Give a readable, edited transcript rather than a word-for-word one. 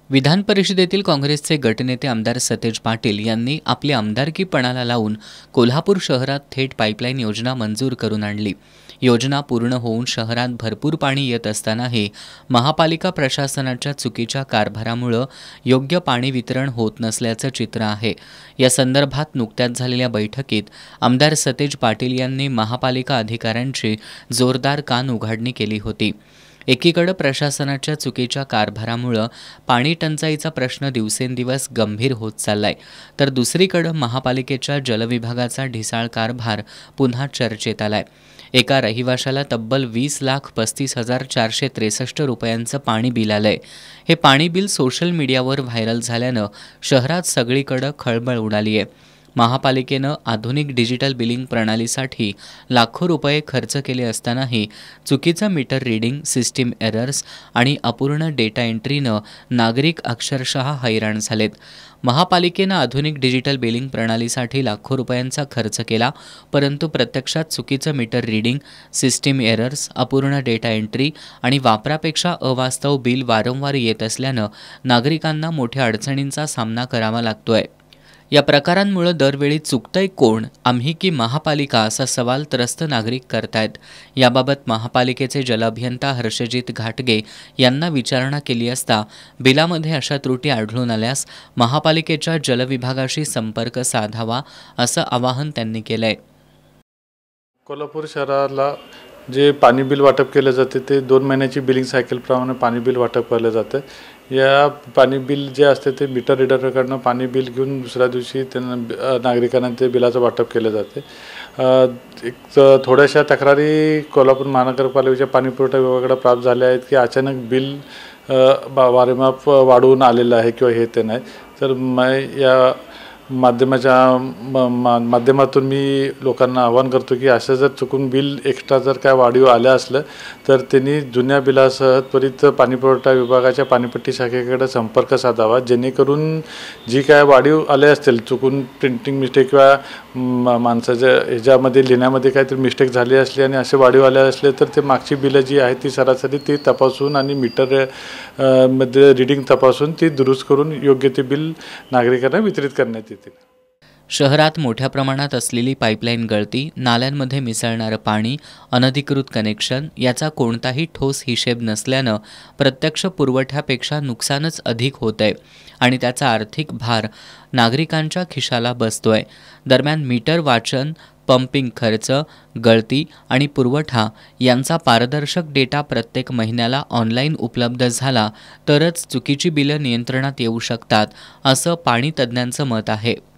विधान परिषदेतील काँग्रेसचे गटनेते आमदार सतेज पाटील यांनी आपली आमदारकी पणाला लावून कोल्हापूर शहरात थेट पाईपलाईन योजना मंजूर करून आणली। योजना पूर्ण होऊन शहरात भरपूर पाणी येत असतानाही महापालिका प्रशासनाच्या चुकीच्या कारभारामुळे योग्य पाणी वितरण होत नसल्याचं चित्र आहे। या संदर्भात नुकत्याच झालेल्या बैठकीत आमदार सतेज पाटील यांनी महापालिका अधिकाऱ्यांची जोरदार कान उघाडणी केली होती। एकीकडे प्रशासनाच्या चुकीच्या कारभारामुळे पाणी टंचाईचा प्रश्न दिवसेंदिवस गंभीर होत चाललाय, तर दुसरीकडे महापालिकेच्या जलविभागाचा ढिसाळ कारभार पुन्हा चर्चेत आलाय। एका रहिवाशाला तब्बल 20,35,463 रुपयांचं पाणी बिल आलंय। हे पाणी बिल सोशल मीडियावर व्हायरल झाल्यानं शहरात सगळीकडे खळबळ उडाली आहे। महापालिकेनं आधुनिक डिजिटल बिलिंग प्रणालीसाठी लाखो रुपये खर्च केले असतानाही चुकीचं मीटर रीडिंग, सिस्टीम एरर्स आणि अपूर्ण डेटा एंट्रीनं नागरिक अक्षरशः हैराण झालेत। महापालिकेनं आधुनिक डिजिटल बिलिंग प्रणालीसाठी लाखो रुपयांचा खर्च केला, परंतु प्रत्यक्षात चुकीचं मीटर रीडिंग, सिस्टीम एरर्स, अपूर्ण डेटा एंट्री आणि वापरापेक्षा अवास्तव बिल वारंवार येत असल्यानं नागरिकांना मोठ्या अडचणींचा सामना करावा लागतोय। या प्रकारांमुळे दरवेळी चुकतंय कोण, आम्ही की महापालिका, असा सवाल त्रस्त नागरिक करतायत। याबाबत महापालिकेचे जलअभियंता हर्षजित घाटगे यांना विचारणा केली असता बिलामध्ये अशा त्रुटी आढळून आल्यास महापालिकेच्या जलविभागाशी संपर्क साधावा असं आवाहन त्यांनी केलंय। कोल्हापूर शहराला जे पाणी बिल वाटप केले जाते ते 2 महिन्याची बिलिंग सायकलप्रमाणे पाणी बिल वाटप केलं जातं। या पाणी बिल जे असते ते मीटर रीडरकडनं पाणी बिल घेऊन दुसऱ्या दिवशी त्यांना नागरिकांना ते बिलाचं वाटप केलं जाते। थोड्याशा तक्रारी कोल्हापूर महानगरपालिकेच्या पाणी पुरवठा विभागाकडे प्राप्त झाल्या आहेत की अचानक बिल वारंवार वाढवून आलेलं आहे किंवा हे ते नाही। तर या माध्यमातून मी लोकांना आवाहन करतो की असं जर चुकून बिल एक्स्ट्रा जर काय वाढीव आलं असलं तर त्यांनी जुन्या बिलासह त्वरित पाणीपुरवठा विभागाच्या पाणीपट्टी शाखेकडे संपर्क साधावा, जेणेकरून जी काय वाढीव आले असतील, चुकून प्रिंटिंग मिस्टेक किंवा माणसाच्या ह्याच्यामध्ये लिहिण्यामध्ये काहीतरी मिस्टेक झाली असली आणि असे वाढीव आले असले तर ते मागची बिलं जी आहे ती सरासरी ती तपासून आणि मीटर मध्ये रीडिंग तपासून ती दुरुस्त करून योग्य ते बिल नागरिकांना वितरित करण्यात येते। शहरात मोठ्या प्रमाणात असलेली पाईपलाईन गळती, नाल्यांमध्ये मिसळणारं पाणी, अनधिकृत कनेक्शन याचा कोणताही ठोस हिशेब नसल्यानं प्रत्यक्ष पुरवठ्यापेक्षा नुकसानच अधिक होत आहे आणि त्याचा आर्थिक भार नागरिकांच्या खिशाला बसतोय। दरम्यान मीटर वाचन, पंपिंग खर्च, गळती आणि पुरवठा यांचा पारदर्शक डेटा प्रत्येक महिन्याला ऑनलाईन उपलब्ध झाला तरच चुकीची बिलं नियंत्रणात येऊ शकतात, असं पाणी तज्ज्ञांचं मत आहे।